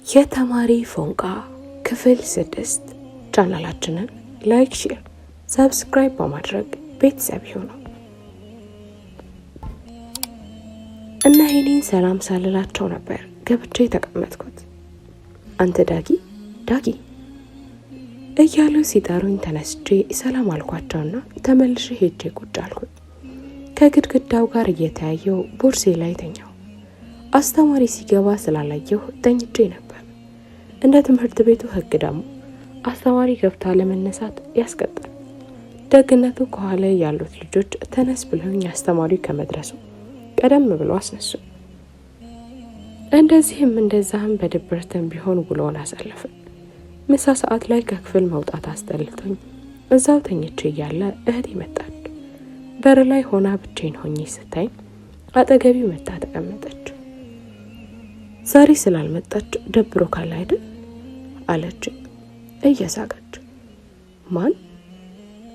የተማሪ ፎንቃ ክፍል 6 ቻናላችንን ላይክ፣ ሼር፣ ሰብስክራይብ በማድረግ ቤተሰብ ይሁኑ እና ይሄንን ሰላም ሳልላቸው ነበር ገብቼ ተቀመጥኩት። አንተ ዳጊ እያሉ ሲጠሩኝ ተነስቼ ሰላም አልኳቸውና ተመልሼ ሄጄ ቁጭ አልኩኝ። ከግድግዳው ጋር እየተያየው ቦርሴ ላይ ተኛው። አስተማሪ ሲገባ ስላላየሁ ተኝቼ ነበር። እንደ ትምህርት ቤቱ ሕግ ደግሞ አስተማሪ ገብታ ለመነሳት ያስቀጣል። ደግነቱ ከኋላ ያሉት ልጆች ተነስ ብለውኝ አስተማሪው ከመድረሱ ቀደም ብሎ አስነሱ። እንደዛህም በድብርትም ቢሆን ውሎን አሳለፍን። ምሳ ሰዓት ላይ ከክፍል መውጣት አስጠልቶኝ እዛው ተኝቼ እያለ እህቴ መጣች። በር ላይ ሆና ብቻዬን ሆኜ ስታይ አጠገቢ መጣ ተቀመጠች። ዛሬ ስላልመጣች ደብሮ ካለ አይደል አለች እየሳቀች። ማን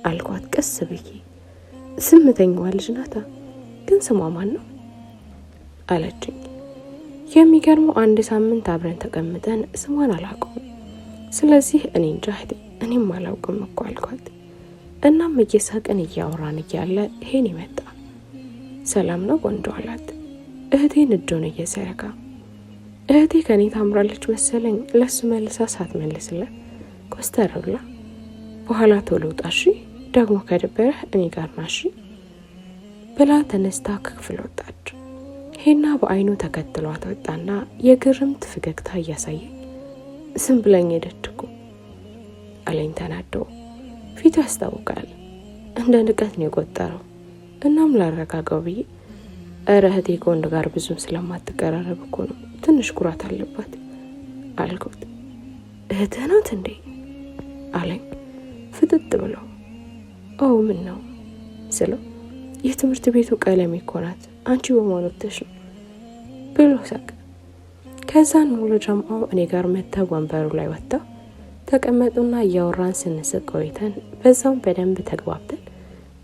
አልኳት ቀስ ብዬ። ስምንተኛዋ ልጅ ናታ፣ ግን ስሟ ማን ነው አለችኝ። የሚገርመው አንድ ሳምንት አብረን ተቀምጠን ስሟን አላውቀውም። ስለዚህ እኔ እንጃ እህቴ፣ እኔም አላውቅም እኮ አልኳት። እናም እየሳቅን እያወራን እያለ ይሄን ይመጣ። ሰላም ነው ቆንጆ አላት። እህቴን እጆን እየዘረጋ እህቴ ከኔ ታምራለች መሰለኝ። ለሱ መልሳ ሳትመልስለት ኮስተር ብላ በኋላ ቶሎ ውጣ እሺ፣ ደግሞ ከደበረህ እኔ ጋር ና እሺ ብላ ተነስታ ከክፍል ወጣች። ሄና በአይኑ ተከትሏት ወጣና የግርምት ፈገግታ እያሳየ ዝም ብለኝ ሄደች እኮ አለኝ ተናዶ። ፊቱ ያስታውቃል፣ እንደ ንቀት ነው የቆጠረው። እናም ላረጋጋው ብዬ እረ እህቴ ከወንድ ጋር ብዙም ስለማትቀራረብ እኮ ነው፣ ትንሽ ኩራት አለባት አልኩት። እህትህ ናት እንዴ አለኝ ፍጥጥ ብሎ። ምን ነው ስለው የትምህርት ቤቱ ቀለሜ እኮ ናት፣ አንቺ በማኖትሽ ነው ብሎ ሳቅ። ከዛን ሙሉ ጀምዓው እኔ ጋር መታ ወንበሩ ላይ ወጣ ተቀመጡና እያወራን ስንስቅ ቆይተን በዛውም በደንብ ተግባብተን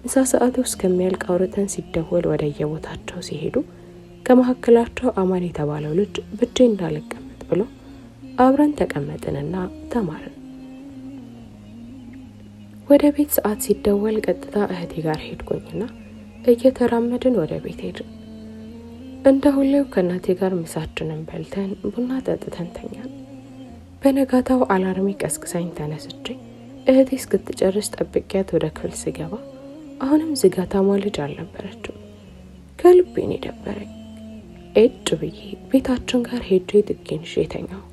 ምሳ ሰዓቱ እስከሚያልቅ አውርተን ሲደወል ወደ የቦታቸው ሲሄዱ ከመካከላቸው አማን የተባለው ልጅ ብቻዬን እንዳልቀመጥ ብሎ አብረን ተቀመጥንና ተማርን። ወደ ቤት ሰዓት ሲደወል ቀጥታ እህቴ ጋር ሄድኩኝና እየተራመድን ወደ ቤት ሄድን። እንደ ሁሌው ከእናቴ ጋር ምሳችንን በልተን ቡና ጠጥተን ተኛን። በነጋታው አላርሜ ቀስቅሳኝ ተነስቼ እህቴ እስክትጨርስ ጠብቂያት ወደ ክፍል ስገባ አሁንም ዝጋታማ ልጅ አልነበረችም። ከልቤን የደበረኝ እጭ ብዬ ቤታችን ጋር ሄጄ ጥጌን ተኛው።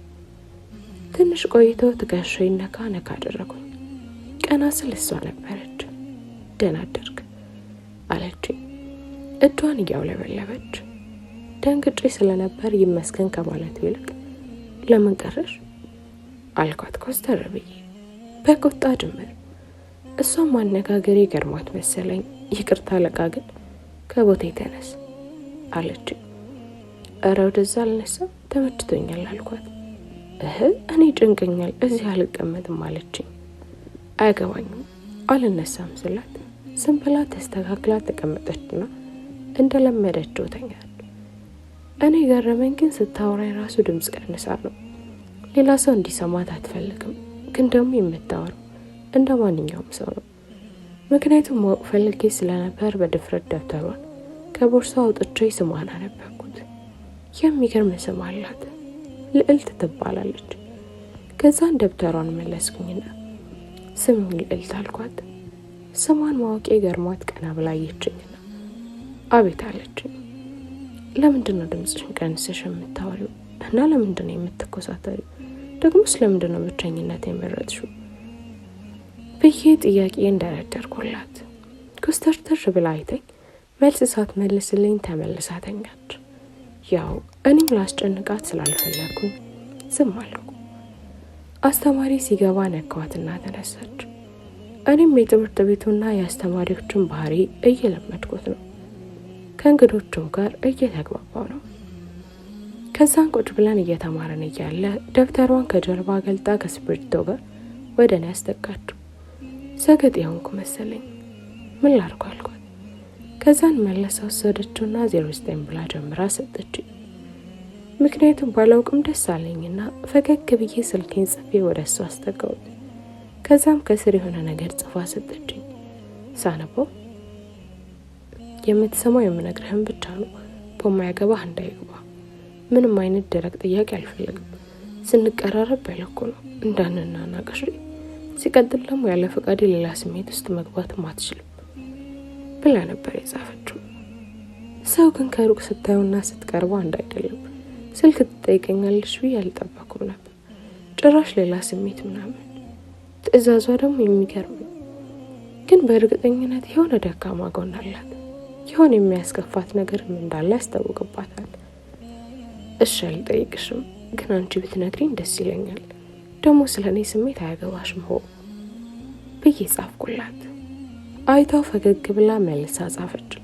ትንሽ ቆይቶ ትከሻዬን ነካ አደረጉኝ። ቀና ስል እሷ ነበረች። ደህና አደርክ አለችኝ እጇን እያውለበለበች። ደንግጬ ስለነበር ይመስገን ከማለት ይልቅ ለምን ቀረሽ አልኳት ኮስተር ብዬ በቁጣ ጅምር። እሷም ማነጋገሬ ገርሟት መሰለኝ ይቅርታ ለቃ ግን ከቦታ ተነስ አለችኝ። እረ ወደዛ አልነሳም ተመችቶኛል አልኳት። እኔ ጭንቀኛል እዚህ አልቀመጥም አለችኝ። አይገባኝም አልነሳም ስላት ዝም ብላ ተስተካክላ ተቀመጠችና እንደለመደችው ተኛች። እኔ ገረመኝ ግን ስታወራ የራሱ ድምጽ ቀንሳ ነው። ሌላ ሰው እንዲሰማት አትፈልግም፣ ግን ደግሞ የምታወራው እንደ ማንኛውም ሰው ነው። ምክንያቱም ማወቅ ፈልጌ ስለነበር በድፍረት ደብተሯን ከቦርሳ አውጥቼ ስሟን አነበብኩት። የሚገርም ስም አላት፣ ልዕልት ትባላለች። ከዛን ደብተሯን መለስኩኝና ስም ልዕልት አልኳት። ስሟን ማወቄ ገርሟት ቀና ብላ አየችኝና አቤት አለችኝ። ለምንድን ነው ድምፅሽን ቀንሰሽ የምታወሪው እና ለምንድን ነው የምትኮሳተሪው? ደግሞ ስለምንድን ነው ብቸኝነት የመረጥሽው ብዬ ጥያቄ እንደረደርኩላት ኮስተርተር ብላ አይተኝ መልስ ሳትመልስልኝ ተመልሳ ተኛች። ያው እኔም ላስጨንቃት ስላልፈለኩኝ ዝም አልኩ። አስተማሪ ሲገባ ነካዋትና ተነሳች። እኔም የትምህርት ቤቱና የአስተማሪዎችን ባህሪ እየለመድኩት ነው። ከእንግዶቹም ጋር እየተግባባው ነው። ከዛን ቁጭ ብለን እየተማረን እያለ ደብተሯን ከጀርባ ገልጣ ከስፕሪቶ ጋር ወደ እኔ አስጠጋችው። ሰገጥ የሆንኩ መሰለኝ። ምን ላድርግ አልኳት። ከዛን መለሳ ወሰደችውና 09 ብላ ጀምራ ሰጠችኝ። ምክንያቱም ባላውቅም ደስ አለኝና ፈገግ ብዬ ስልኬን ጽፌ ወደ እሷ አስጠጋሁት። ከዛም ከስር የሆነ ነገር ጽፋ ሰጠችኝ። ሳነበው የምትሰማው የምነግርህን ብቻ ነው፣ በማያገባህ እንዳይገባ። ምንም አይነት ደረቅ ጥያቄ አልፈልግም። ስንቀራረብ በለኩ ነው እንዳንናናቅሽ። ሲቀጥል ደግሞ ያለ ፈቃዴ ሌላ ስሜት ውስጥ መግባትም አትችልም ብላ ነበር የጻፈችው። ሰው ግን ከሩቅ ስታዩና ስትቀርበው አንድ አይደለም። ስልክ ትጠይቀኛለሽ ብዬ አልጠበኩም ነበር። ጭራሽ ሌላ ስሜት ምናምን። ትዕዛዟ ደግሞ የሚገርም ነው። ግን በእርግጠኝነት የሆነ ደካማ ጎን አላት። የሆነ የሚያስከፋት ነገርም እንዳለ ያስታውቅባታል። እሺ አልጠይቅሽም፣ ግን አንቺ ብትነግሪኝ ደስ ይለኛል። ደግሞ ስለ እኔ ስሜት አያገባሽም ሆ ብዬ ጻፍኩላት። አይታው ፈገግ ብላ መልሳ ጻፈችልኝ።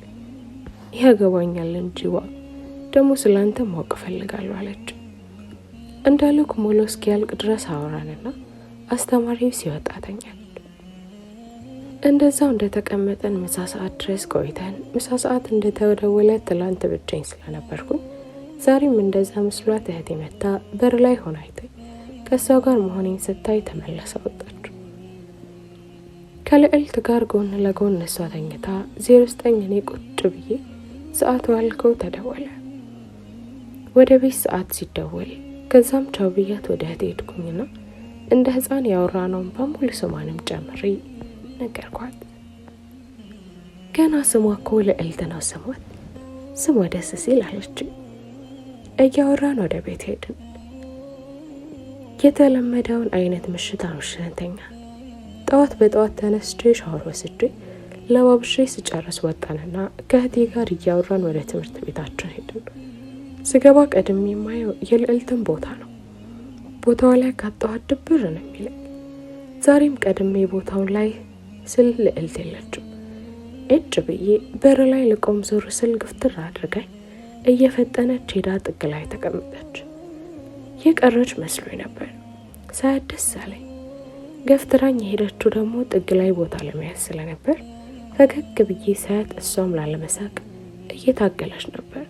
ያገባኛል እንጂ ደግሞ ስላንተ ማወቅ ፈልጋለሁ አለች። እንዳልኩ ሙሉ እስኪያልቅ ድረስ አወራንና አስተማሪው ሲወጣ ተኛል። እንደዛው እንደተቀመጠን ምሳ ሰዓት ድረስ ቆይተን ምሳ ሰዓት እንደተደወለ ትላንት ብቻኝ ስለነበርኩኝ ዛሬም እንደዛ መስሏት እህቴ መታ በር ላይ ሆና አይተኝ ከሷ ጋር መሆኔን ስታይ ተመለሰ ወጣች። ከልዕልት ጋር ጎን ለጎን እሷ ተኝታ 09 እኔ ቁጭ ብዬ ሰዓቱ አልከው ተደወለ። ወደ ቤት ሰዓት ሲደወል ከዛም ቻው ብያት ወደ እህቴ ሄድኩኝና እንደ ህፃን ያወራነውን በሙሉ ስሟንም ጨምሬ ነገርኳት። ገና ስሟ እኮ ልዕልት ነው ስሟት። ስሟ ደስ ሲል አለች። እያወራን ወደ ቤት ሄድን። የተለመደውን አይነት ምሽት አምሽተኛ። ጠዋት በጠዋት ተነስቼ ሻወር ወስጄ ለባብሼ ስጨርስ ወጣንና ከእህቴ ጋር እያወራን ወደ ትምህርት ቤታችን ሄድን። ስገባ ቀድሜ የማየው የልዕልትን ቦታ ነው። ቦታው ላይ ካጣኋት ድብር ነው የሚለኝ። ዛሬም ቀድሜ ቦታውን ላይ ስል ልዕልት የለችም። እጭ ብዬ በር ላይ ልቆም ዞር ስል ግፍትር አድርጋኝ እየፈጠነች ሄዳ ጥግ ላይ ተቀመጠች። የቀረች መስሎኝ ነበር። ሳያት ደስ አለኝ። ገፍትራኝ የሄደችው ደግሞ ጥግ ላይ ቦታ ለመያዝ ስለነበር ፈገግ ብዬ ሳያት እሷም ላለመሳቅ እየታገለች ነበር።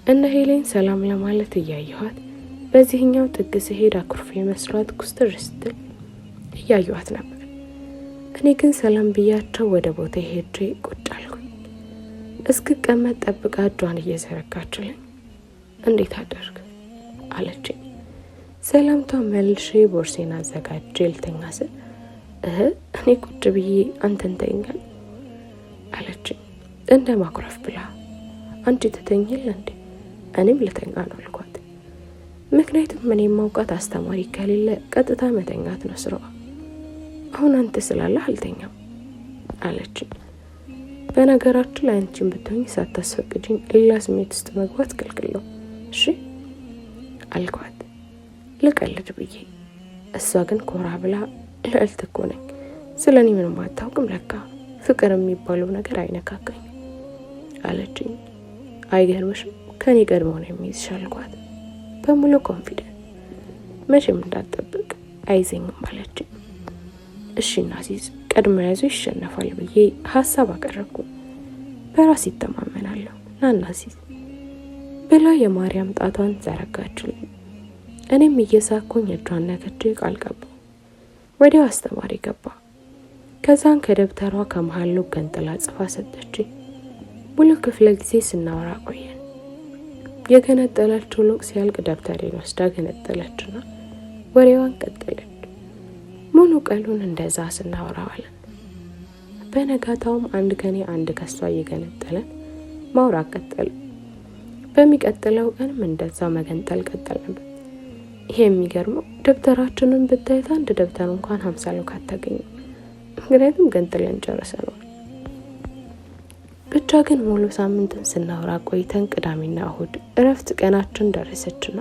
እነ ሄሌን ሰላም ለማለት እያየኋት በዚህኛው ጥግ ስሄድ አኩርፌ መስሏት ኩስትር ስትል እያየኋት ነበር። እኔ ግን ሰላም ብያቸው ወደ ቦታ ሄጄ ቁጭ አልኩኝ። እስክቀመጥ ጠብቃ እጇን እየዘረጋችልኝ እንዴት አደርግ አለችኝ። ሰላምቷ መልሼ ቦርሴን አዘጋጅ ልተኛ ስል እኔ ቁጭ ብዬ አንተን ተኛል አለችኝ እንደ ማኩረፍ ብላ። አንቺ ትተኝል እንዴ? እኔም ልተኛ ነው አልኳት። ምክንያቱም እኔ ማውቃት አስተማሪ ከሌለ ቀጥታ መተኛት ነው ስራዋ። አሁን አንተ ስላለህ አልተኛም አለችኝ። በነገራችን ላይ አንቺን ብትሆኝ ሳታስፈቅጂኝ ሌላ ስሜት ውስጥ መግባት ክልክል ነው እሺ አልኳት ልቀልድ ብዬ። እሷ ግን ኮራ ብላ ልዕልት እኮ ነኝ፣ ስለ እኔ ምንም አታውቅም፣ ለካ ፍቅር የሚባለው ነገር አይነካከኝ አለችኝ። አይገርምሽም? ከኔ ቀድሞ ነው የሚይዝሽ አልኳት በሙሉ ኮንፊደንስ። መቼም እንዳትጠብቅ አይዘኝም አለችኝ። እሺ እናሲዝ፣ ቀድሞ ያዙ ይሸነፋል ብዬ ሀሳብ አቀረብኩ። በራስ ይተማመናለሁ ናናሲዝ ብላ የማርያም ጣቷን ዘረጋችልኝ። እኔም እየሳኩኝ እጇን ነክቼ ቃል ገባሁ። ወዲያው አስተማሪ ገባ። ከዛን ከደብተሯ ከመሃሉ ገንጥላ ጽፋ ሰጠችኝ። ሙሉ ክፍለ ጊዜ ስናወራ ቆየን። የገነጠለችው ሎቅ ሲያልቅ ደብተሬን ወስዳ ገነጠለችና ወሬዋን ቀጠለች። ሙሉ ቀኑን እንደዛ ስናወራ ዋለን። በነጋታውም አንድ ከኔ አንድ ከሷ እየገነጠለን ማውራት ቀጠልን። በሚቀጥለው ቀንም እንደዛው መገንጠል ቀጠልንበት። ይሄ የሚገርመው ደብተራችንን ብታዩት አንድ ደብተር እንኳን 50 ሎክ አታገኝም። ምክንያቱም ገንጥለን ጨርሰናል። ብቻ ግን ሙሉ ሳምንትን ስናወራ ቆይተን ቅዳሜና እሁድ እረፍት ቀናችን ደረሰችና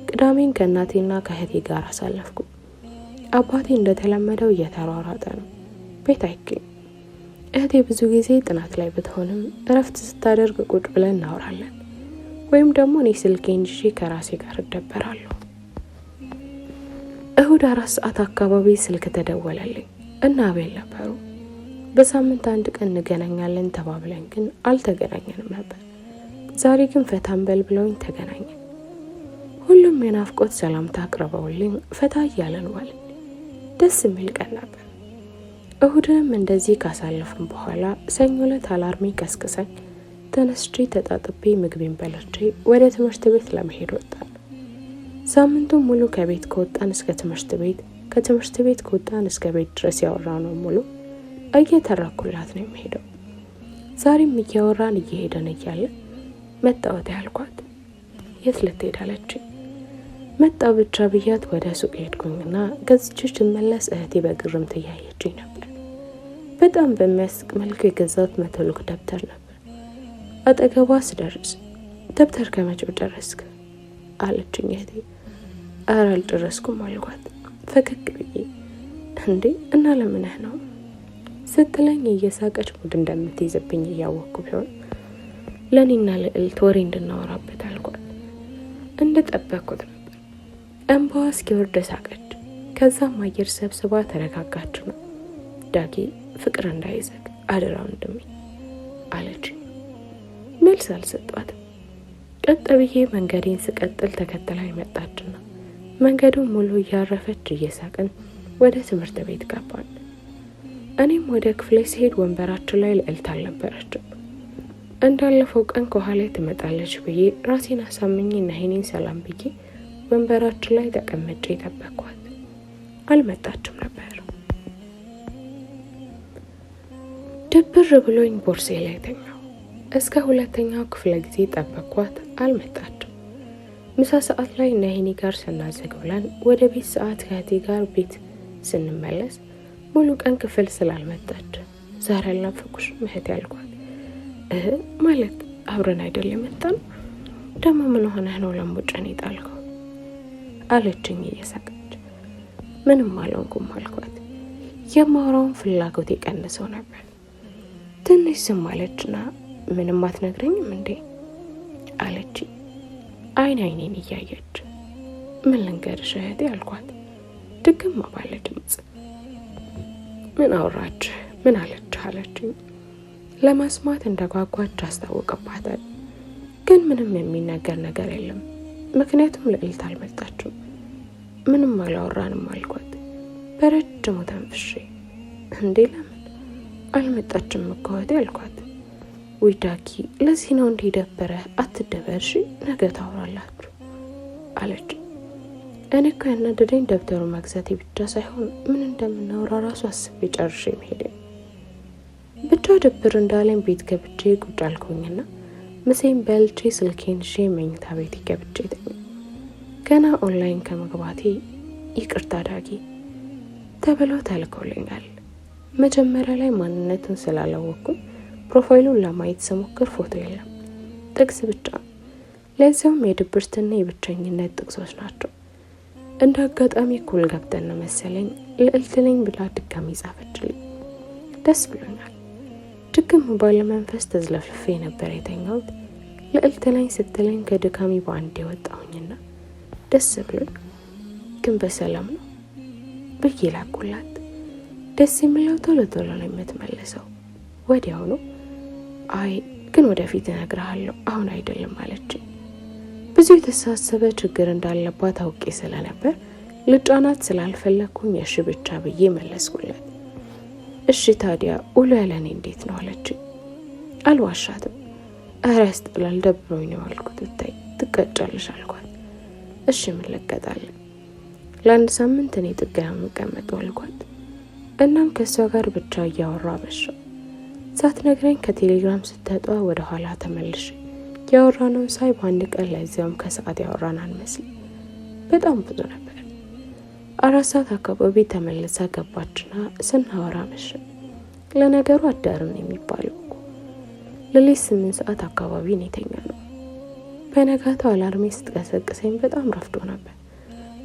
ቅዳሜን ከእናቴና ከእህቴ ጋር አሳለፍኩ። አባቴ እንደተለመደው እየተሯሯጠ ነው፣ ቤት አይገኝም። እህቴ ብዙ ጊዜ ጥናት ላይ ብትሆንም እረፍት ስታደርግ ቁጭ ብለን እናወራለን፣ ወይም ደግሞ እኔ ስልኬን ይዤ ከራሴ ጋር እደበራለሁ። እሁድ 4 ሰዓት አካባቢ ስልክ ተደወለልኝ እና አቤል ነበሩ። በሳምንት አንድ ቀን እንገናኛለን ተባብለን ግን አልተገናኘንም ነበር። ዛሬ ግን ፈታን በል ብለውኝ ተገናኘ። ሁሉም የናፍቆት ሰላምታ አቅርበውልኝ ፈታ እያለን ዋልን። ደስ የሚል ቀን ነበር። እሁድንም እንደዚህ ካሳለፍን በኋላ ሰኞ ዕለት አላርሜ ቀስቅሰኝ ተነስቼ ተጣጥቤ ምግቤን በልቼ ወደ ትምህርት ቤት ለመሄድ ወጣን። ሳምንቱን ሙሉ ከቤት ከወጣን እስከ ትምህርት ቤት፣ ከትምህርት ቤት ከወጣን እስከ ቤት ድረስ ያወራነው ሙሉ እየተረኩላት ነው የሚሄደው። ዛሬም እያወራን እየሄደን እያለ መጣሁት ያልኳት። የት ልትሄድ አለችኝ። መጣሁ ብቻ ብያት ወደ ሱቅ ሄድኩኝና ገዝቼ ስመለስ እህቴ በግርምት እያየችኝ ነበር። በጣም በሚያስቅ መልኩ የገዛሁት መተሉክ ደብተር ነበር። አጠገቧ ስደርስ ደብተር ከመቼው ጨረስክ አለችኝ እህቴ። ኧረ አልጨረስኩም አልኳት ፈገግ ብዬ። እንዴ እና ለምንህ ነው ስትለኝ እየሳቀች ሙድ እንደምትይዝብኝ እያወቅኩ ቢሆን ለእኔና ልዕልት ወሬ እንድናወራበት አልኳት። እንደጠበቅኩት ነበር። እንባዋ እስኪወርድ ሳቀች። ከዛም አየር ሰብስባ ተረጋጋች ነው። ዳጊ ፍቅር እንዳይዘግ አደራ ወንድሜ አለችኝ። መልስ አልሰጧትም። ቀጥ ብዬ መንገዴን ስቀጥል ተከትላኝ መጣችና መንገዱን ሙሉ እያረፈች እየሳቅን ወደ ትምህርት ቤት ገባን። እኔም ወደ ክፍሌ ሲሄድ ወንበራችን ላይ ልዕልት አልነበረችም። እንዳለፈው ቀን ከኋላ ትመጣለች ብዬ ራሴን አሳምኜ ናሂኔን ሰላም ብዬ ወንበራችን ላይ ተቀምጬ ጠበቅኳት። አልመጣችም ነበር። ድብር ብሎኝ ቦርሴ ላይ ተኛው። እስከ ሁለተኛው ክፍለ ጊዜ ጠበቅኳት። አልመጣችም። ምሳ ሰዓት ላይ ናሂኔ ጋር ስናዘግ ብለን ወደ ቤት ሰዓት ከእህቴ ጋር ቤት ስንመለስ ሙሉ ቀን ክፍል ስላልመጣች ዛሬ አልናፈኩሽም እህቴ አልኳት። ማለት አብረን አይደል የመጣን? ደግሞ ምን ሆነህ ነው ለምቦጨን የጣልከው አለችኝ እየሳቀች። ምንም አልሆንኩም አልኳት። የማወራውን ፍላጎት የቀንሰው ነበር። ትንሽ ዝም አለችና ምንም አትነግረኝም እንዴ አለችኝ አይኔን እያየች። ምን ልንገርሽ እህቴ አልኳት ድግም ባለ ድምፅ። ምን አወራች ምን አለች አለችኝ። ለመስማት እንደጓጓች አስታውቅባታል። ግን ምንም የሚነገር ነገር የለም። ምክንያቱም ልዕልት አልመጣችም። ምንም አላወራንም አልኳት በረጅሙ ተንፍሼ። እንዴ ለምን አልመጣችም እኮ እህቴ አልኳት። ውይ ዳጊ ለዚህ ነው እንዲህ ደበረ፣ አትደበርሽ፣ ነገ ታወራላችሁ አለች። እኔ እኮ ያናደደኝ ደብተሩ መግዛቴ ብቻ ሳይሆን ምን እንደምናወራ ራሱ አስቤ ጨርሼ መሄዴ። ብቻ ድብር እንዳለኝ ቤት ገብቼ ቁጭ አልኩኝና ምሴን በልቼ ስልኬን ይዤ መኝታ ቤት ገብቼ ተኛሁ። ገና ኦንላይን ከመግባቴ ይቅርታ ዳጊ ተብለው ተልኮልኛል። መጀመሪያ ላይ ማንነቱን ስላላወቅኩኝ ፕሮፋይሉን ለማየት ስሞክር ፎቶ የለም፣ ጥቅስ ብቻ። ለዚያውም የድብርትና የብቸኝነት ጥቅሶች ናቸው። እንደ አጋጣሚ ኩል ገብተን ነው መሰለኝ ልዕልት ነኝ ብላ ድጋሚ ጻፈችልኝ። ደስ ብሎኛል። ድግም ባለ መንፈስ ተዝለፍልፌ ነበር የተኛሁት። ልዕልት ነኝ ስትለኝ ከድካሚ በአንድ የወጣሁኝና ደስ ብሎኝ ግን በሰላም ነው ብዬ ላኩላት። ደስ የሚለው ቶሎ ቶሎ ነው የምትመልሰው ወዲያው ነው። አይ ግን ወደፊት እነግርሃለሁ አሁን አይደለም አለችኝ። ብዙ የተሳሰበ ችግር እንዳለባት አውቄ ስለነበር ልጫናት ስላልፈለኩኝ እሺ ብቻ ብዬ መለስኩላት። እሺ ታዲያ ውሎ ያለኔ እንዴት ነው አለችኝ። አልዋሻትም። ኧረ ያስጠላል ደብሮኝ ነው አልኩት። ብታይ ትቀጫለሽ አልኳት። እሺ ምን ልቀጣለን? ለአንድ ሳምንት እኔ ጥገና የምቀመጠው አልኳት። እናም ከሷ ጋር ብቻ እያወራ መሻው። ሳትነግረኝ ከቴሌግራም ስትጠጧ ወደ ኋላ ተመልሼ ያወራነውን ሳይ በአንድ ቀን ለዚያውም ከሰዓት ያወራን አንመስል። በጣም ብዙ ነበር። 4 ሰዓት አካባቢ ተመልሳ ገባችና ስናወራ መሸ። ለነገሩ አዳርን የሚባለው እኮ ሌሊት 8 ሰዓት አካባቢ ነው የተኛነው። በነጋታው አላርሜ ስትቀሰቅሰኝ በጣም ረፍዶ ነበር።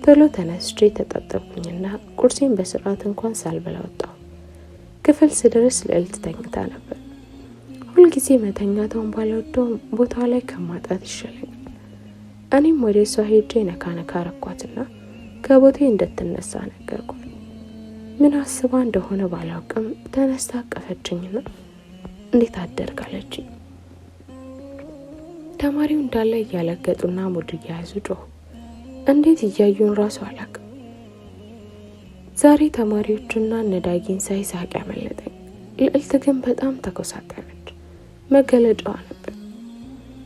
ቶሎ ተነስቼ ተጣጠብኩኝና ቁርሴን በስርዓት እንኳን ሳልበላ ወጣሁ። ክፍል ስደርስ ልዕልት ተኝታ ነበር። ሁልጊዜ መተኛቷን ባልወደውም ቦታ ላይ ከማጣት ይሻለኛል። እኔም ወደ እሷ ሄጄ ነካ ነካ አረኳትና ከቦቴ እንድትነሳ ነገርኳት። ምን አስባ እንደሆነ ባላውቅም ተነስታ አቀፈችኝና እንዴት አደርክ አለችኝ። ተማሪው እንዳለ እያለገጡና ሙድ እየያዙ ጮሁ። እንዴት እያዩን ራሱ አላውቅም። ዛሬ ተማሪዎቹና ነዳጊን ሳይ ሳቅ ያመለጠኝ። ልዕልት ግን በጣም ተኮሳተረች። መገለጫዋ ነበር።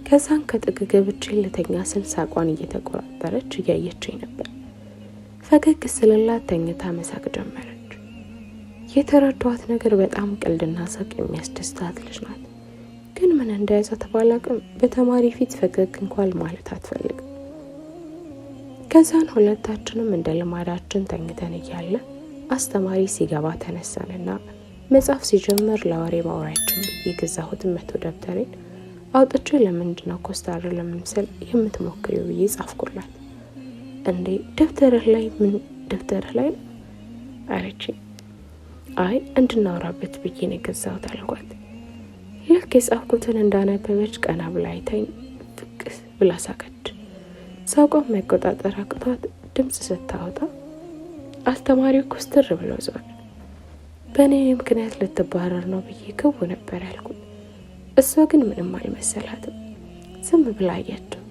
ከዛን ከጥግ ገብቼ ልተኛ ስል ሳቋን እየተቆራጠረች እያየችኝ ነበር። ፈገግ ስልላት ተኝታ መሳቅ ጀመረች። የተረዳኋት ነገር በጣም ቀልድና ሳቅ የሚያስደስታት ልጅ ናት። ግን ምን እንደያዛት ባላውቅም በተማሪ ፊት ፈገግ እንኳን ማለት አትፈልግም። ከዛን ሁለታችንም እንደ ልማዳችን ተኝተን እያለ አስተማሪ ሲገባ ተነሳንና መጽሐፍ ሲጀምር ለወሬ ማውሪያችን ብዬ ገዛሁትን 100 ደብተሬን አውጥቼ ለምንድነው ኮስታር ለመምሰል የምትሞክሪው ብዬ ጻፍኩላት። እንዴ ደብተርህ ላይ ምን ደብተርህ ላይ አለችኝ። አይ እንድናወራበት ብዬ ነው የገዛሁት አልኳት። ልክ የጻፍኩትን እንዳነበበች ቀና ብላ አይታኝ ፍቅስ ብላ ሳቀች። ሳቋን መቆጣጠር አቅቷት ድምጽ ስታወጣ አስተማሪው ኮስተር ብሎ ዞረ። በእኔ ምክንያት ልትባረር ነው ብዬ ክው ነበር ያልኩት። እሷ ግን ምንም አልመሰላትም። ዝም ብላ አያቸው።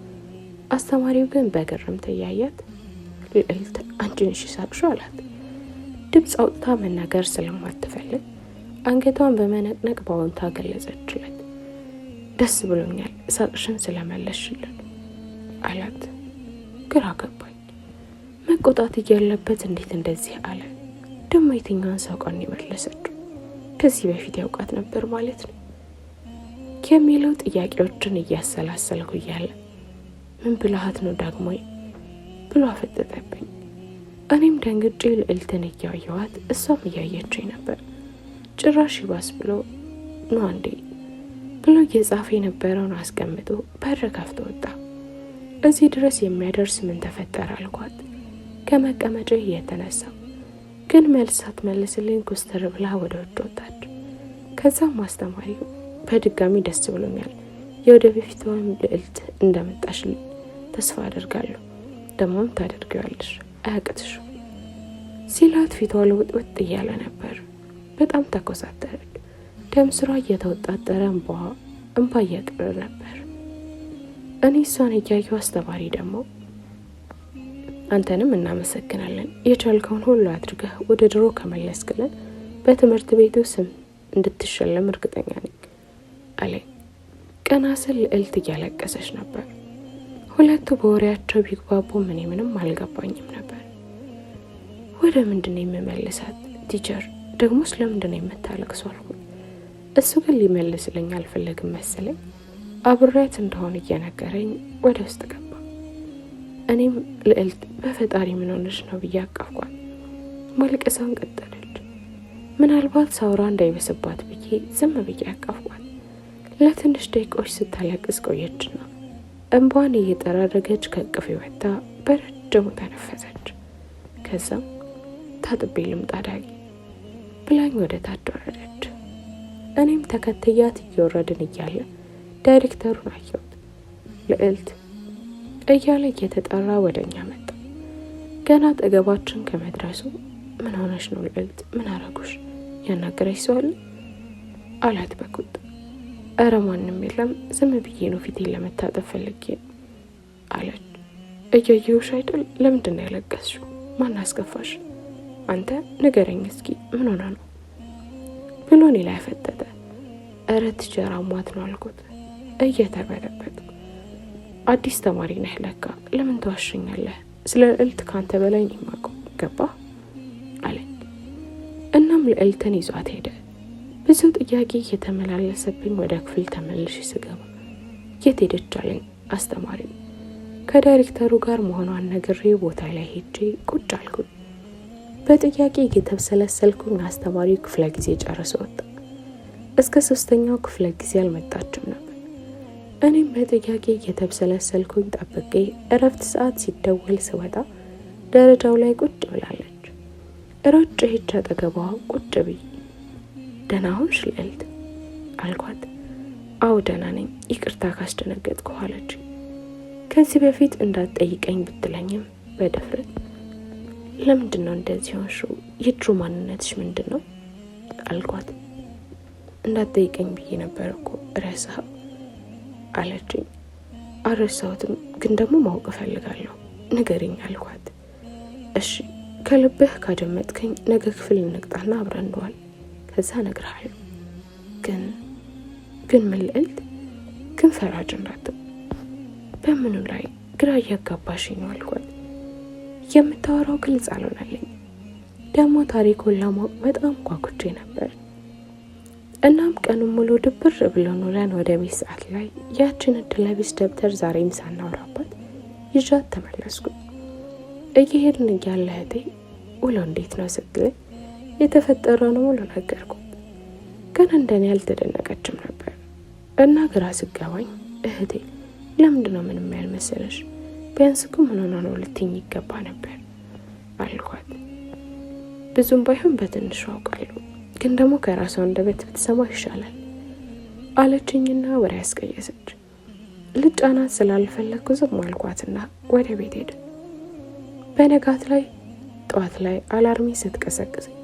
አስተማሪው ግን በግርምት እያያት ልዕልት አንቺ ነሽ ሳቅሽው አላት። ድምፅ አውጥታ መናገር ስለማትፈልግ አንገቷን በመነቅነቅ በአዎንታ ገለጸችለት። ደስ ብሎኛል ሳቅሽን ስለመለስሽልን አላት። ግራ ገባኝ። መቆጣት እያለበት እንዴት እንደዚህ አለ? ደሞ የትኛውን ሳቋን የመለሰችው? ከዚህ በፊት ያውቃት ነበር ማለት ነው የሚለው ጥያቄዎችን እያሰላሰልኩ እያለ ምን ብልሃት ነው ዳግሞ ብሎ አፈጠጠብኝ። እኔም ደንግጬ ልዕልትን እያየኋት እሷም እያየችኝ ነበር። ጭራሽ ይባስ ብሎ ነው አንዴ ብሎ እየጻፈ የነበረውን አስቀምጦ በር ከፍቶ ወጣ። እዚህ ድረስ የሚያደርስ ምን ተፈጠረ አልኳት ከመቀመጫ እየተነሳ። ግን መልስ ሳትመልስልኝ ኮስተር ብላ ወደ ውጭ ወጣች። ከዛም አስተማሪው በድጋሚ ደስ ብሎኛል የወደ በፊቷም ልዕልት እንደመጣሽልኝ ተስፋ አደርጋለሁ፣ ደሞም ታደርጊዋለሽ አያቅትሽ ሲላት ፊቷ ለውጥወጥ እያለ ነበር። በጣም ተኮሳተረች። ደም ስሯ እየተወጣጠረ እንባ እያቀረ ነበር። እኔ እሷን እያየሁ አስተማሪ ደግሞ አንተንም እናመሰግናለን የቻልከውን ሁሉ አድርገህ ወደ ድሮ ከመለስክልን በትምህርት ቤቱ ስም እንድትሸለም እርግጠኛ ነኝ አለኝ። ቀና ስል ልዕልት እያለቀሰች ነበር። ሁለቱ በወሬያቸው ቢግባቡ ምንም አልገባኝም ነበር። ወደ ምንድነው የምመልሳት ቲቸር? ደግሞ ስለምንድነው የምታለቅሰው አልኩኝ። እሱ ግን ሊመልስልኝ አልፈለግም መሰለኝ። አብሬያት እንደሆነ እየነገረኝ ወደ ውስጥ ገባ። እኔም ልዕልት በፈጣሪ ምን ሆነሽ ነው ብዬ አቀፍኳት። ማልቀሷን ቀጠለች። ምናልባት ሳውራ እንዳይበስባት ብዬ ዝም ብዬ አቀፍኳት። ለትንሽ ደቂቃዎች ስታለቅስ ቆየችና እንባዋን እየጠራረገች ከእቅፌ ወጥታ በረጅሙ ተነፈሰች። ከዛም ታጥቤ ልምጣ ዳጊ ብላኝ ወደ ታች ወረደች። እኔም ተከትያት እየወረድን እያለ ዳይሬክተሩን አየሁት። ልዕልት እያለ እየተጠራ ወደኛ መጣ። ገና አጠገባችን ከመድረሱ ምን ሆነሽ ነው ልዕልት? ምን አረጉሽ? ያናገረሽ ሰው አለ አላት በቁጣ። እረ ማንም የለም፣ ዝም ብዬ ነው ፊቴን ለመታጠብ ፈልጌ አለች። እያየሁሽ አይደል? ለምንድን ነው ያለቀስሽው? ማን አስከፋሽ? አንተ ንገረኝ እስኪ ምን ሆነ ነው ብሎ እኔ ላይ ፈጠጠ። እረ ቲቸር አሟት ነው አልኩት እየተበለበጥኩ። አዲስ ተማሪ ነህ ለካ፣ ለምን ተዋሸኛለህ? ስለ ልዕልት ካንተ በላይ ነው የማውቀው፣ ገባህ አለኝ። እናም ልዕልትን ይዟት ሄደ። ብዙ ጥያቄ እየተመላለሰብኝ ወደ ክፍል ተመልሼ ስገባ የት ሄደች አለኝ አስተማሪ። ከዳይሬክተሩ ጋር መሆኗን ነግሬ ቦታ ላይ ሄጄ ቁጭ አልኩኝ። በጥያቄ እየተብሰለሰልኩኝ አስተማሪው ክፍለ ጊዜ ጨርሶ ወጣ። እስከ 3ኛው ክፍለ ጊዜ አልመጣችም ነበር። እኔም በጥያቄ እየተብሰለሰልኩኝ ጠብቄ እረፍት ሰዓት ሲደወል ስወጣ ደረጃው ላይ ቁጭ ብላለች። ሮጬ ሄጄ አጠገቧ ቁጭ ብዬ ደህና ሆንሽ ልዕልት አልኳት። አዎ ደህና ነኝ፣ ይቅርታ ካስደነገጥኩ አለች። ከዚህ በፊት እንዳትጠይቀኝ ብትለኝም በድፍረት ለምንድን ነው እንደዚህ ሆንሽው? የድሮ ማንነትሽ ምንድን ነው አልኳት። እንዳትጠይቀኝ ብዬ ነበር እኮ ረሳኸው አለችኝ። አረሳሁትም፣ ግን ደግሞ ማወቅ እፈልጋለሁ፣ ንገሪኝ አልኳት። እሺ ከልብህ ካደመጥከኝ ነገ ክፍል እንቅጣና አብረን እንዋል፣ ከዛ እነግርሃለሁ። ግን ምን ልዕልት? ግን ፈራጅ እንዳትሆን። በምኑ ላይ? ግራ እያጋባሽኝ ነው አልኳት። የምታወራው ግልጽ አልሆነልኝ። ደግሞ ታሪኩን ለማወቅ በጣም ጓጉቼ ነበር። እናም ቀኑን ሙሉ ድብር ብሎን ውለን ወደ ቤት ሰዓት ላይ ያችን እድለቢስ ደብተር ዛሬም ሳናወራባት ይዣት ተመለስኩ። እየሄድን እያለ እህቴ ውሎ እንዴት ነው ስትለኝ የተፈጠረውን ሙሉ ነገርኩ። ግን እንደኔ አልተደነቀችም ነበር እና ግራ ስገባኝ እህቴ ለምንድነው ምንም ያልመሰለሽ? ቢያንስ እኮ ምን ሆና ነው ልትይኝ ይገባ ነበር አልኳት። ብዙም ባይሆን በትንሹ አውቃለሁ፣ ግን ደግሞ ከራሷ አንደበት ብትሰማ ይሻላል አለችኝና ወሬ ያስቀየሰች። ልጫናት ስላልፈለኩ ዝም አልኳትና ወደ ቤት ሄደ። በነጋት ላይ ጠዋት ላይ አላርሚ ስትቀሰቅሰኝ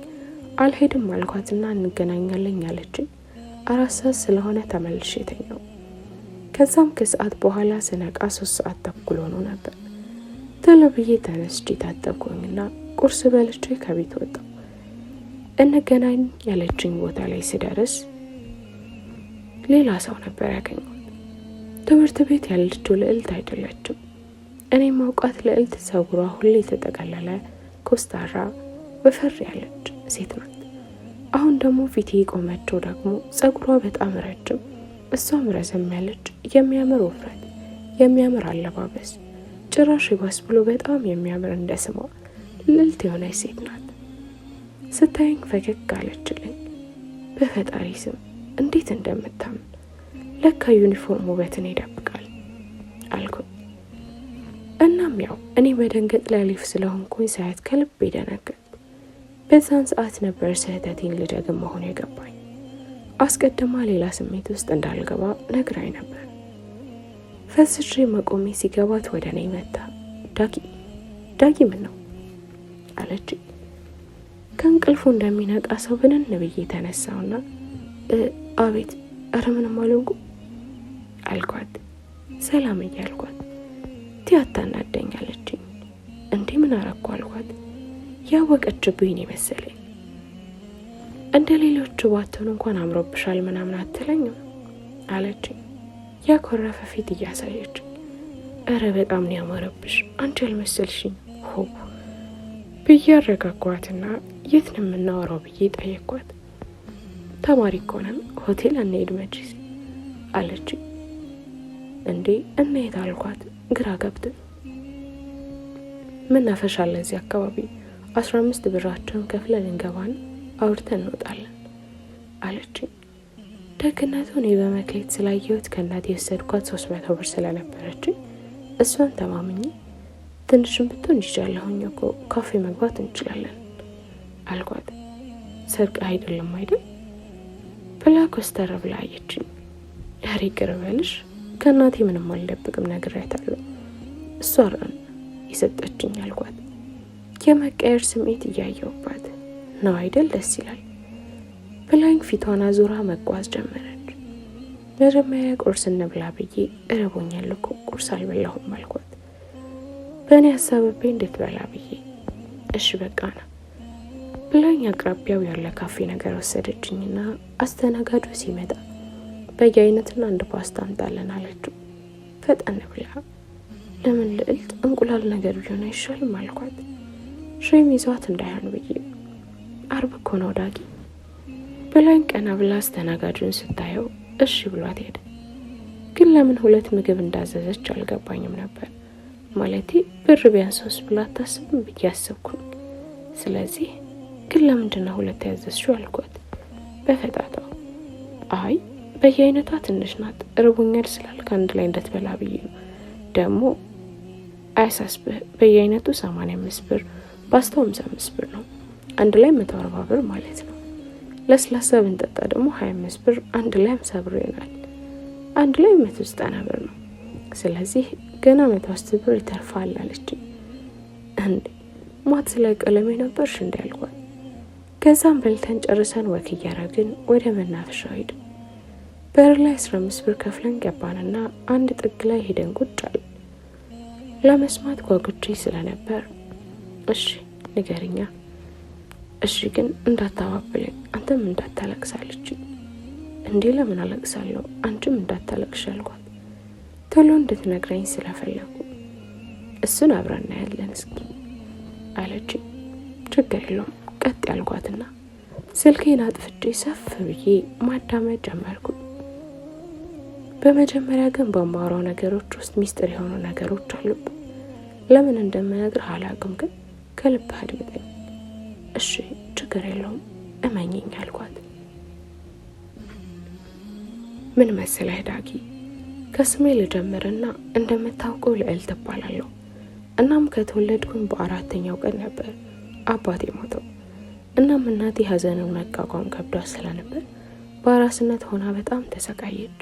አልሄድም አልኳትና እንገናኛለን አለችኝ። 4 ሰዓት ስለሆነ ተመልሼ ተኛው። ከዛም ከሰዓት በኋላ ስነቃ 3 ሰዓት ተኩል ሆኖ ነበር። ቶሎ ብዬ ተነስቼ ታጠብኩኝና ቁርስ በልቼ ከቤት ወጣሁ። እንገናኝ ያለችኝ ቦታ ላይ ስደርስ ሌላ ሰው ነበር ያገኘሁት። ትምህርት ቤት ያለችው ልዕልት አይደለችም። እኔ ማውቃት ልዕልት ፀጉሯ ሁሌ የተጠቀለለ ኮስታራ ወፈር ያለች ሴት ናት። አሁን ደግሞ ፊቴ ቆመችው ደግሞ ፀጉሯ በጣም ረጅም፣ እሷም ረዘም ያለች፣ የሚያምር ውፍረት፣ የሚያምር አለባበስ፣ ጭራሽ ይባስ ብሎ በጣም የሚያምር እንደ ስሟ ልዕልት የሆነች ሴት ናት። ስታየኝ ፈገግ አለችልኝ። በፈጣሪ ስም እንዴት እንደምታምን! ለካ ዩኒፎርም ውበትን ይደብቃል አልኩኝ። እናም ያው እኔ በደንገጥ ላይ ሊፍ ስለሆንኩኝ ሳያት ከልብ ደነገጥኩ። በዛን ሰዓት ነበር ስህተቴን ልደግም መሆኑ የገባኝ። አስቀድማ ሌላ ስሜት ውስጥ እንዳልገባ ነግራኝ ነበር። ፈስሼ መቆሜ ሲገባት ወደ እኔ መጣ። ዳጊ ምን ነው አለችኝ። ከእንቅልፉ እንደሚነቃ ሰው ብንን ብዬ ተነሳውና አቤት፣ ኧረ ምንም አልሆንኩም አልኳት። ሰላም እያልኳት አታናደኝ አለችኝ። እንዴ ምን አረኩ አልኳት። ያወቀችብኝ መሰለኝ። እንደ ሌሎቹ ባትሆን እንኳን አምሮብሻል ምናምን አትለኝም አለችኝ ያኮረፈ ፊት እያሳየችኝ። ኧረ በጣም ነው ያማረብሽ፣ አንቺ አልመሰልሽኝ ሆ ብዬ አረጋጓትና የት ነው የምናወራው ብዬ ጠየኳት። ተማሪ እኮ ነን፣ ሆቴል እንሄድ መችስ አለችኝ። እንዴ እንሄድ አልኳት ግራ ገብቶኝ። መናፈሻ አለ እዚህ አካባቢ፣ 15 ብራቸውን ከፍለን እንገባን አውርተን እንወጣለን አለችኝ። ደግነቱ እኔ በመክሌት ስላየሁት ከእናቴ የወሰድኳት 300 ብር ስለነበረችኝ እሷን ተማምኜ ትንሽም ብትሆን ይቻለሁኝ እኮ ካፌ መግባት እንችላለን አልኳት። ሰርቅ አይደለም አይደል ብላ ኮስተር ብላ አየችኝ። ኧረ ይቅር በልሽ፣ ከእናቴ ምንም አልደብቅም ነግሬያታለሁ፣ እሷ አራን የሰጠችኝ አልኳት። የመቀየር ስሜት እያየሁባት ነው አይደል ደስ ይላል ብላኝ ፊቷን አዙራ መጓዝ ጀመረች። መጀመሪያ ቁርስ እንብላ ብዬ እረቦኛል እኮ ቁርስ አልበላሁም አልኳት። በእኔ ሀሳብቤ እንድትበላ ብዬ እሺ በቃ ነው ብላኝ አቅራቢያው ያለ ካፌ ነገር ወሰደችኝና አስተናጋጁ ሲመጣ በየአይነትና አንድ ፓስታ አምጣለን አለችው። ፈጠን ብላ ለምን ልዕልት እንቁላል ነገር ቢሆን አይሻልም አልኳት። ሼም ይዟት እንዳይሆን ብዬ አርብ እኮ ነው ዳጊ ብላኝ ቀና ብላ አስተናጋጁን ስታየው እሺ ብሏት ሄደ። ግን ለምን 2 ምግብ እንዳዘዘች አልገባኝም ነበር። ማለቴ ብር ቢያንስ 3 ብላ አታስብም ብዬ አሰብኩኝ። ስለዚህ ግን ለምንድነው 2 ያዘዝሽው አልኳት በፈጣጣው። አይ በየአይነቷ ትንሽ ናት፣ እርቦኛል ስላልክ አንድ ላይ እንደትበላ ብዬ ነው። ደግሞ አያሳስብህ፣ በየአይነቱ 85 ብር፣ ፓስታው 55 ብር ነው። አንድ ላይ 140 ብር ማለት ነው። ለስላሳ ብንጠጣ ደግሞ 25 ብር፣ አንድ ላይ 50 ብር ይሆናል። አንድ ላይ 190 ብር ነው። ስለዚህ ገና 110 ብር ይተርፋል አለችኝ። እንዴ ማት ላይ ቀለሜ ነበርሽ እንዴ አልኳት። ከዛም በልተን ጨርሰን ወክ እያረግን ወደ መናፈሻው ሄድን። በር ላይ 15 ብር ከፍለን ገባንና አንድ ጥግ ላይ ሄደን ቁጭ አልን። ለመስማት ጓጉቼ ስለነበር እሺ ንገሪኛ፣ እሺ ግን እንዳታባብለኝ፣ አንተም እንዳታለቅሳለች። እንዴ ለምን አለቅሳለሁ? አንቺም እንዳታለቅሽ አልኳት። ቶሎ እንድትነግረኝ ስለፈለኩ። እሱን አብረን እናያለን እስኪ አለች። ችግር የለውም ቀጥ ያልኳትና ስልኬን አጥፍቼ ሰፍ ብዬ ማዳመጥ ጀመርኩ። በመጀመሪያ ግን በማወራው ነገሮች ውስጥ ሚስጥር የሆኑ ነገሮች አሉብን። ለምን እንደምነግርህ አላውቅም፣ ግን ከልብ አድምጠኝ እሺ? ችግር የለውም እመኝኝ አልኳት። ምን መሰለህ ዳጊ፣ ከስሜ ልጀምርና እንደምታውቀው ልዕልት እባላለሁ። እናም ከተወለድኩኝ በ4ኛው ቀን ነበር አባቴ ሞተው። እናም እናቴ ሀዘንን መቋቋም ከብዷት ስለነበር በአራስነት ሆና በጣም ተሰቃየች።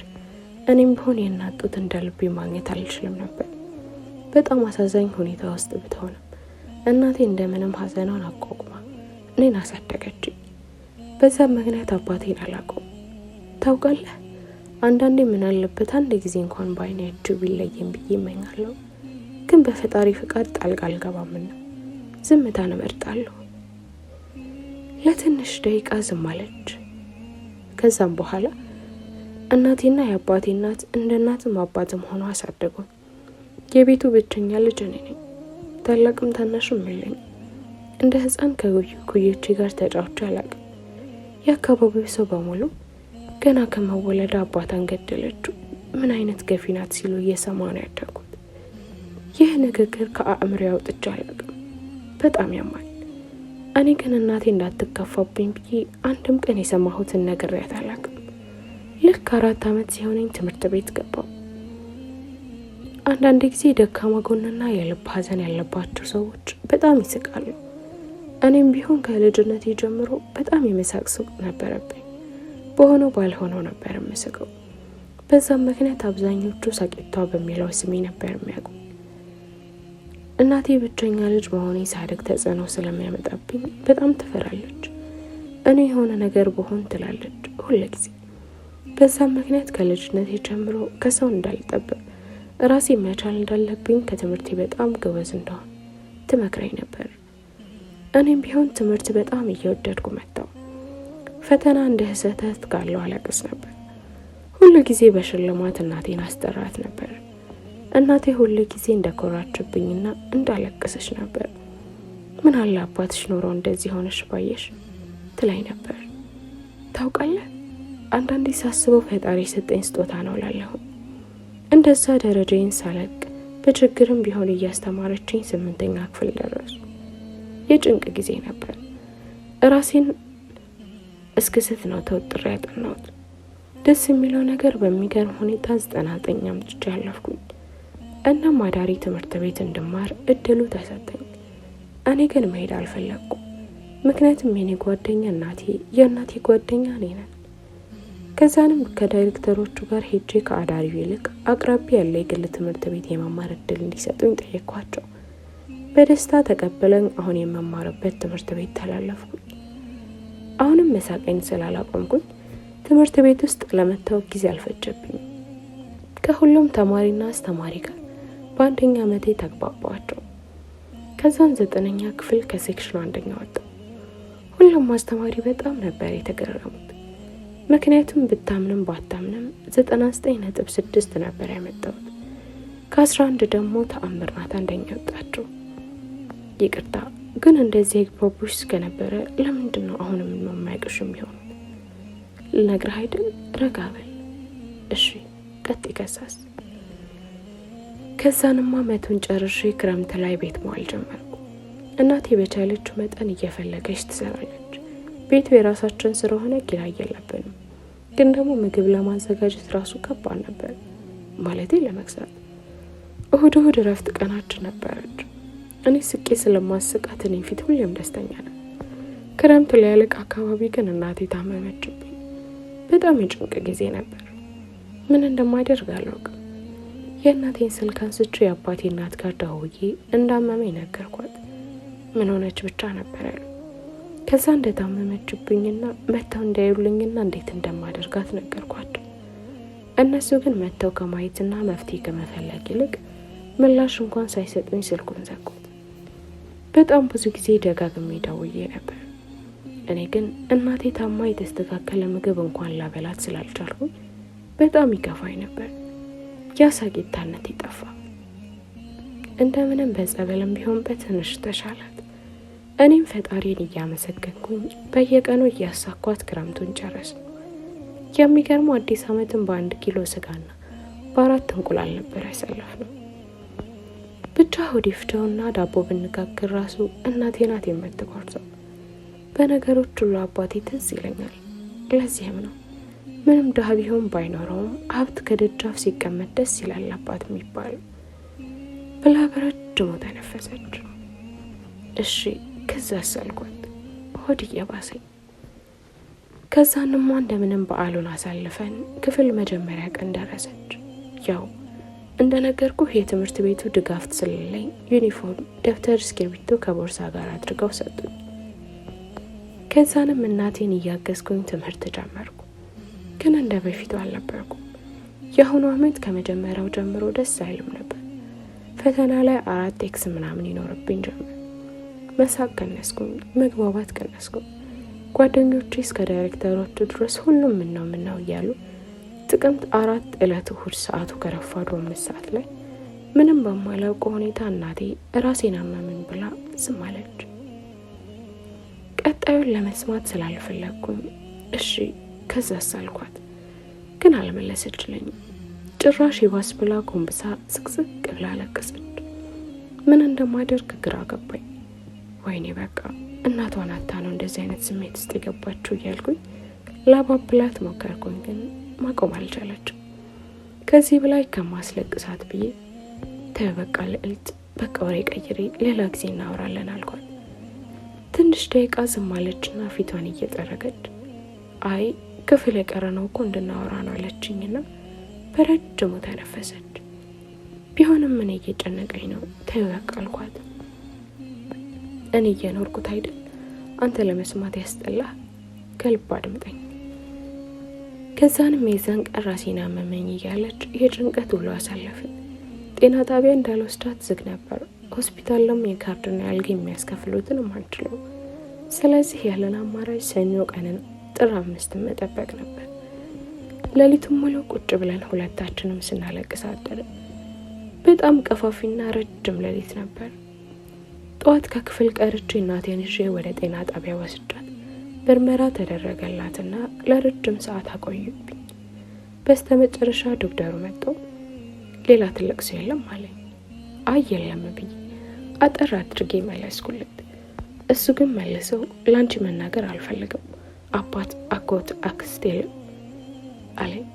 እኔም ቢሆን የእናት ጡት እንደ ልቤ ማግኘት አልችልም ነበር። በጣም አሳዛኝ ሁኔታ ውስጥ ብትሆንም እናቴ እንደምንም ሀዘኗን አቋቁማ እኔን አሳደገችኝ። በዛም ምክንያት አባቴን አላውቀውም። ታውቃለህ፣ አንዳንዴ ምን አለበት አንድ ጊዜ እንኳን በዓይናቸው ቢለየም ብዬ እመኛለሁ። ግን በፈጣሪ ፍቃድ ጣልቃ አልገባምና ዝምታን እመርጣለሁ። ለትንሽ ደቂቃ ዝም አለች። ከዛም በኋላ እናቴና የአባቴ እናት እንደ እናትም አባትም ሆነው አሳደጉኝ። የቤቱ ብቸኛ ልጅ እኔ ነኝ። ታላቅም ታናሽም የለኝም። እንደ ሕፃን ከኩዮቼ ጋር ተጫውቼ አላውቅም። የአካባቢው ሰው በሙሉ ገና ከመወለድ አባታን ገደለችው፣ ምን አይነት ገፊ ናት ሲሉ እየሰማሁ ነው ያደግኩት። ይህ ንግግር ከአእምሮ አውጥቼ አላውቅም። በጣም ያማል። እኔ ግን እናቴ እንዳትከፋብኝ ብዬ አንድም ቀን የሰማሁትን ነግሬያት አላውቅም። ልክ 4 ዓመት ሲሆነኝ ትምህርት ቤት ገባሁ። አንዳንድ ጊዜ ደካማ ጎንና የልብ ሀዘን ያለባቸው ሰዎች በጣም ይስቃሉ። እኔም ቢሆን ከልጅነቴ ጀምሮ በጣም የመሳቅ ሱቅ ነበረብኝ። በሆነው ባልሆነው ነበር የምስቀው። በዛም ምክንያት አብዛኞቹ ሳቂቷ በሚለው ስሜ ነበር የሚያውቁ። እናቴ ብቸኛ ልጅ መሆኔ ሳድግ ተጽዕኖ ስለሚያመጣብኝ በጣም ትፈራለች። እኔ የሆነ ነገር በሆን ትላለች ሁሉ ጊዜ። በዛም ምክንያት ከልጅነቴ ጀምሮ ከሰው እንዳልጠበቅ ራሴ መቻል እንዳለብኝ ከትምህርቴ በጣም ጎበዝ እንደሆን ትመክረኝ ነበር። እኔም ቢሆን ትምህርት በጣም እየወደድኩ መጣሁ። ፈተና እንደ ስህተት ካለው አለቅስ ነበር። ሁሉ ጊዜ በሽልማት እናቴን አስጠራት ነበር። እናቴ ሁሉ ጊዜ እንደኮራችብኝና እንዳለቅሰች ነበር። ምን አለ አባትሽ ኖሮ እንደዚህ ሆነሽ ባየሽ ትላይ ነበር። ታውቃለህ፣ አንዳንዴ ሳስበው ፈጣሪ ሰጠኝ ስጦታ ነው ላለሁ። እንደዛ ደረጃዬን ሳለቅ በችግርም ቢሆን እያስተማረችኝ 8ኛ ክፍል ደረሱ። የጭንቅ ጊዜ ነበር። ራሴን እስክስት ነው ተወጥሬ ያጠናሁት። ደስ የሚለው ነገር በሚገርም ሁኔታ 99 አምጥቼ ያለፍኩኝ። እናም አዳሪ ትምህርት ቤት እንድማር እድሉ ተሰጠኝ። እኔ ግን መሄድ አልፈለግኩም። ምክንያቱም የኔ ጓደኛ እናቴ፣ የእናቴ ጓደኛ እኔ ነን። ከዛንም ከዳይሬክተሮቹ ጋር ሄጄ ከአዳሪው ይልቅ አቅራቢ ያለ የግል ትምህርት ቤት የመማር እድል እንዲሰጡኝ ጠየኳቸው። በደስታ ተቀበለኝ። አሁን የመማርበት ትምህርት ቤት ተላለፍኩኝ። አሁንም መሳቀኝ ስላላቆምኩኝ ትምህርት ቤት ውስጥ ለመታወቅ ጊዜ አልፈጀብኝም። ከሁሉም ተማሪና አስተማሪ ጋር በአንደኛ ዓመቴ ተግባባቸው። ከዛን 9ኛ ክፍል ከሴክሽኑ 1ኛ ወጣ። ሁሉም አስተማሪ በጣም ነበር የተገረሙት። ምክንያቱም ብታምንም ባታምንም 99.6 ነበር ያመጣሁት። ከ11 ደግሞ ተአምር ናት አንደኛ ወጣችው። ይቅርታ ግን እንደዚህ ግባቦች እስከነበረ ለምንድን ነው አሁንም የማይቀሽ የሚሆኑት? ልነግርህ አይደል? ረጋ በል እሺ። ቀጥ ይከሳስ። ከዛንማ መቱን ጨርሼ ክረምት ላይ ቤት መዋል ጀመርኩ። እናቴ በቻለችው መጠን እየፈለገች ትሰራለች። ቤቱ የራሳችን ስለሆነ ኪራይ የለብንም። ግን ደግሞ ምግብ ለማዘጋጀት ራሱ ከባድ ነበር፣ ማለቴ ለመግዛት። እሁድ እረፍት ቀናችን ነበረች። እኔ ስቄ ስለማስቃት እኔ ፊት ሁሌም ደስተኛ ነኝ። ክረምት ላይ ያለቅ አካባቢ ግን እናቴ ታመመችብኝ። በጣም የጭንቅ ጊዜ ነበር። ምን እንደማደርግ አላውቅም። የእናቴን ስልክ አንስቼ የአባቴ እናት ጋር ደውዬ እንዳመመኝ ነገርኳት። ምን ሆነች ብቻ ነበር ያሉ። ከዛ እንደታመመችብኝና መተው እንዳይሉልኝና እንዴት እንደማደርጋት ነገርኳቸው። እነሱ ግን መጥተው ከማየትና መፍትሄ ከመፈለግ ይልቅ ምላሽ እንኳን ሳይሰጡኝ ስልኩን ዘጉት። በጣም ብዙ ጊዜ ደጋግሜ ደውዬ ነበር። እኔ ግን እናቴ ታማ የተስተካከለ ምግብ እንኳን ላበላት ስላልቻልኩኝ በጣም ይከፋኝ ነበር። ያ ሳቂታነት ይጠፋ። እንደምንም በጸበልም ቢሆን በትንሽ ተሻላት። እኔም ፈጣሪን እያመሰገንኩኝ በየቀኑ እያሳኳት ክረምቱን ጨረስ። የሚገርመው አዲስ ዓመትን በ1 ኪሎ ስጋና በ4 እንቁላል ነበር ያሳለፍነው። ብቻ ሆዴ ፍጨውና ዳቦ ብንጋግር ራሱ እናቴ ናት የምትቆርሰው። በነገሮች ሁሉ አባቴ ትዝ ይለኛል። ለዚህም ነው ምንም ድሃ ቢሆን ባይኖረውም ሀብት ከደጃፍ ሲቀመጥ ደስ ይላል አባት የሚባለው ብላ በረጅሙ ተነፈሰች። እሺ ከዛ አሳልኳት። ሆድ እየባሰኝ ከዛንማ እንደምንም በዓሉን አሳልፈን ክፍል መጀመሪያ ቀን ደረሰች። ያው እንደነገርኩህ የትምህርት ቤቱ ድጋፍ ስለሌለኝ ዩኒፎርም፣ ደብተር፣ እስክሪብቶ ከቦርሳ ጋር አድርገው ሰጡኝ። ከዛንም እናቴን እያገዝኩኝ ትምህርት ጀመርኩ። ግን እንደ በፊቱ አልነበርኩም። የአሁኑ ዓመት ከመጀመሪያው ጀምሮ ደስ አይልም ነበር። ፈተና ላይ 4 ኤክስ ምናምን ይኖርብኝ ጀመር። መሳቅ ቀነስኩኝ፣ መግባባት ቀነስኩኝ። ጓደኞቼ እስከ ዳይሬክተሮቹ ድረስ ሁሉም ምነው እያሉ ጥቅምት 4 ዕለት እሁድ ሰዓቱ ከረፋዱ 5 ሰዓት ላይ ምንም በማላውቀው ሁኔታ እናቴ ራሴን አመመኝ ብላ ዝም አለች። ቀጣዩን ለመስማት ስላልፈለግኩኝ እሺ ከዛ አሳልኳት። ግን አልመለሰችልኝም። ጭራሽ ይባስ ብላ ጎንብሳ ስቅስቅ ብላ አለቀሰች። ምን እንደማደርግ ግራ ገባኝ። ወይኔ በቃ እናቷን አታ ነው እንደዚህ አይነት ስሜት ውስጥ የገባችው እያልኩኝ ላባብላት ሞከርኩኝ። ግን ማቆም አልቻለችም። ከዚህ በላይ ከማስለቅሳት ብዬ ተበቃ ልዕልት፣ በቃ ወሬ ቀይሬ ሌላ ጊዜ እናወራለን አልኳት። ትንሽ ደቂቃ ዝም አለችና ፊቷን እየጠረገች አይ ክፍል የቀረነው እኮ እንድናወራ ነው አለችኝና በረጅሙ ተነፈሰች። ቢሆንም ምን እየጨነቀኝ ነው ተበቃ አልኳት። እኔ እየኖርኩት አይደል? አንተ ለመስማት ያስጠላህ? ከልብ አድምጠኝ። ከዛንም የዛን ቀን ራሴን አመመኝ እያለች የጭንቀት ውሎ አሳለፍን። ጤና ጣቢያ እንዳልወስዳት ዝግ ነበር። ሆስፒታልም የካርድና ያልጋ የሚያስከፍሉትን አንችለው። ስለዚህ ያለን አማራጭ ሰኞ ቀንን ጥር 5 መጠበቅ ነበር። ሌሊቱን ሙሉ ቁጭ ብለን ሁለታችንም ስናለቅስ አደርን። በጣም ቀፋፊና ረጅም ሌሊት ነበር። ጠዋት ከክፍል ቀርቼ እናቴን ይዤ ወደ ጤና ጣቢያ ወስጃት ምርመራ ተደረገላትና ለረጅም ሰዓት አቆዩብኝ። በስተመጨረሻ ዶክተሩ መጥቶ ሌላ ትልቅ ሰው የለም አለኝ። አይ የለም ብዬ አጠር አድርጌ መለስኩለት። እሱ ግን መልሰው ላንቺ መናገር አልፈልግም፣ አባት፣ አጎት፣ አክስት የለም አለኝ።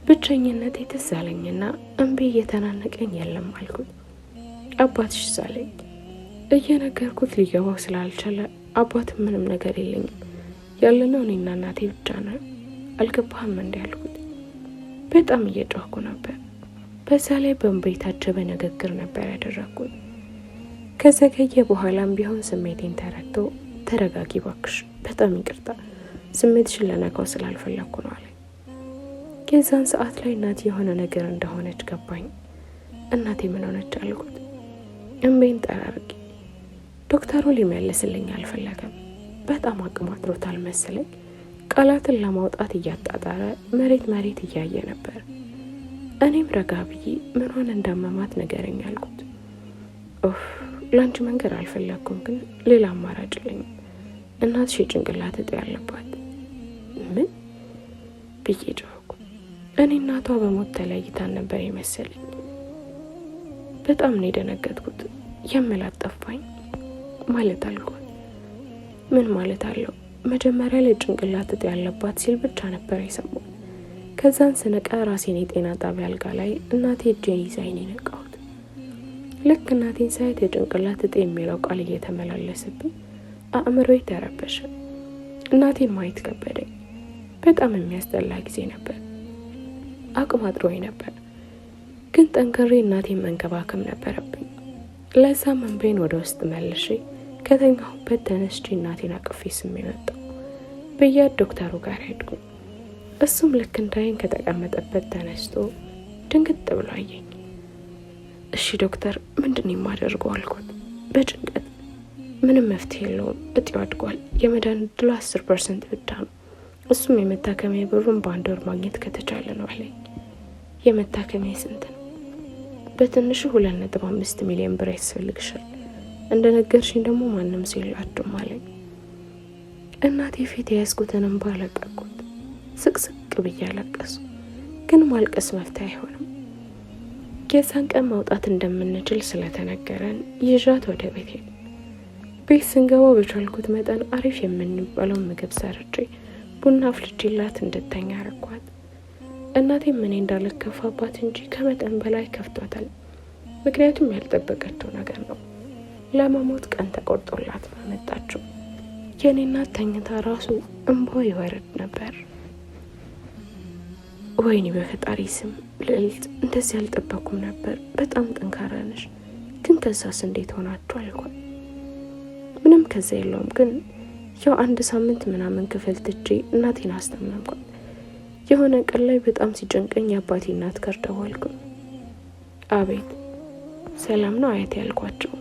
ብቸኝነት ትዝ አለኝና እምቢ እየተናነቀኝ የለም አልኩት። አባትሽ ሳለኝ እየነገርኩት ሊገባው ስላልቻለ አባትም ምንም ነገር የለኝም፣ ያለነው እኔና እናቴ ብቻ ነው፣ አልገባህም እንዲ ያልኩት። በጣም እየጮህኩ ነበር። በዛ ላይ በእንባ የታጀበ ንግግር ነበር ያደረግኩት። ከዘገየ በኋላም ቢሆን ስሜቴን ተረድቶ ተረጋጊ ባክሽ፣ በጣም ይቅርታ፣ ስሜትሽን ለነካው ስላልፈለግኩ ነው አለኝ። የዛን ሰዓት ላይ እናቴ የሆነ ነገር እንደሆነች ገባኝ። እናቴ ምን ሆነች አልኩት። እምቤን ጠራርጌ ዶክተሩ ሊመልስልኝ አልፈለገም። በጣም አቅማጥሮታል መሰለኝ። ቃላትን ለማውጣት እያጣጣረ መሬት እያየ ነበር። እኔም ረጋ ብዬ ምን ሆነ እንዳመማት ንገረኝ አልኩት። ኦፍ ላንቺ መንገር አልፈለግኩም፣ ግን ሌላ አማራጭ የለኝም። እናትሽ የጭንቅላት እጢ ያለባት። ምን ብዬ ጮህኩ። እኔ እናቷ በሞት ተለይታን ነበር የመሰለኝ። በጣም ነው የደነገጥኩት። የምላት ጠፋኝ። ማለት አልኳት። ምን ማለት አለው? መጀመሪያ ላይ ጭንቅላት እጢ ያለባት ሲል ብቻ ነበር የሰማው። ከዛን ስነቃ ራሴን የጤና ጣቢያ አልጋ ላይ እናቴ እጄን ይዛኝ ነቃሁት። ልክ እናቴን ሳይት የጭንቅላት እጢ የሚለው ቃል እየተመላለሰብኝ አእምሮዬ ተረበሸ። እናቴን ማየት ከበደኝ። በጣም የሚያስጠላ ጊዜ ነበር። አቅማጥሮኝ ነበር፣ ግን ጠንክሬ እናቴን መንከባከብ ነበረብኝ። ለዛም እንባዬን ወደ ውስጥ መልሼ ከተኛሁበት ተነስቼ እናቴን አቅፌ ስሜ መጣሁ። ብያት ዶክተሩ ጋር ሄድኩኝ። እሱም ልክ እንዳይን ከተቀመጠበት ተነስቶ ድንግጥ ብሎ አየኝ። እሺ ዶክተር ምንድን የማደርገው አልኩት በጭንቀት። ምንም መፍትሄ የለውም፣ እጢው አድጓል፣ የመዳን እድሉ 10% ብቻ ነው። እሱም የመታከሚያ ብሩን በአንድ ወር ማግኘት ከተቻለ ነው አለኝ። የመታከሚያ ስንት ነው? በትንሹ 2.5 ሚሊዮን ብር ያስፈልግሻል። እንደነገርሽኝ ደግሞ ማንም ሰው የላችሁም አለኝ። እናቴ ፊት የያዝኩትን እንባ ለቀቅኩት። ስቅስቅ ብዬ አለቀሱ። ግን ማልቀስ መፍትሄ አይሆንም። የዛን ቀን ማውጣት እንደምንችል ስለተነገረን ይዣት ወደ ቤት ሄድን። ቤት ስንገባ በቻልኩት መጠን አሪፍ የምንባለው ምግብ ሰርቼ ቡና አፍልቼላት እንድተኛ አረኳት። እናቴም እኔ እንዳልከፋባት እንጂ ከመጠን በላይ ከፍቷታል። ምክንያቱም ያልጠበቀችው ነገር ነው። ለመሞት ቀን ተቆርጦላት ነው መጣችው። የኔ እናት ተኝታ ራሱ እንባ ይወርድ ነበር። ወይኔ በፈጣሪ ስም ልዕልት፣ እንደዚህ አልጠበኩም ነበር። በጣም ጠንካራ ነሽ። ግን ከዛስ እንዴት ሆናችሁ አልኳት። ምንም ከዛ የለውም፣ ግን ያው 1 ሳምንት ምናምን ክፍል ትቼ እናቴን አስተማምኳት። የሆነ ቀን ላይ በጣም ሲጨንቀኝ የአባቴ እናት ጋር ደወልኩ። አቤት። ሰላም ነው አያቴ ያልኳቸው።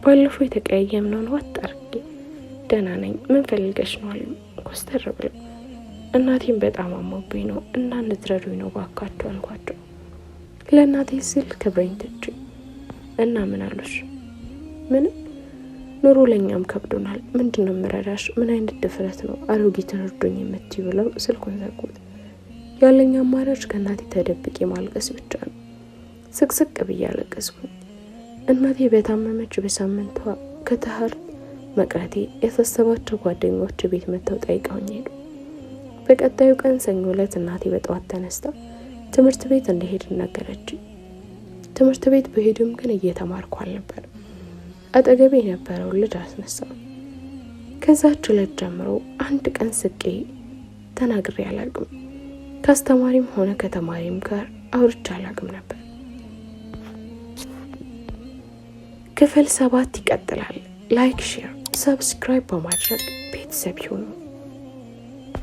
ባለፈው የተቀያየምነውን ዋጥ አድርጌ ደህና ነኝ፣ ምን ፈልገሽ ነው አሉ ኮስተር ብለው። እናቴም በጣም አሞብኝ ነው እና እንድትረዱኝ ነው ባካችሁ አልኳቸው። ለእናቴ ስል ክብሬን ትቼ እና ምን አሉሽ? ምንም፣ ኑሮ ለኛም ከብዶናል። ምንድነው የምረዳሽ? ምን አይነት ድፍረት ነው አሮጊት እርዱኝ የምትይ ብለው ስልኩን ዘጉት። ያለኝ አማራጭ ከእናቴ ተደብቄ ማልቀስ ብቻ ነው። ስቅስቅ ብዬ አለቀስኩኝ። እናቴ በታመመች በሳምንቷ ከተሃር መቅረቴ ያሳሰባቸው ጓደኞች ቤት መጥተው ጠይቀውኝ ሄዱ። በቀጣዩ ቀን ሰኞ ዕለት እናቴ በጠዋት ተነስታ ትምህርት ቤት እንደሄድ ነገረችኝ። ትምህርት ቤት በሄድም ግን እየተማርኩ አልነበር። አጠገቤ የነበረው ልጅ አስነሳው። ከዛች ዕለት ጀምሮ አንድ ቀን ስቄ ተናግሬ አላውቅም። ከአስተማሪም ሆነ ከተማሪም ጋር አውርቼ አላውቅም ነበር። ክፍል 7 ይቀጥላል። ላይክ፣ ሼር፣ ሰብስክራይብ በማድረግ ቤተሰብ ይሁኑ።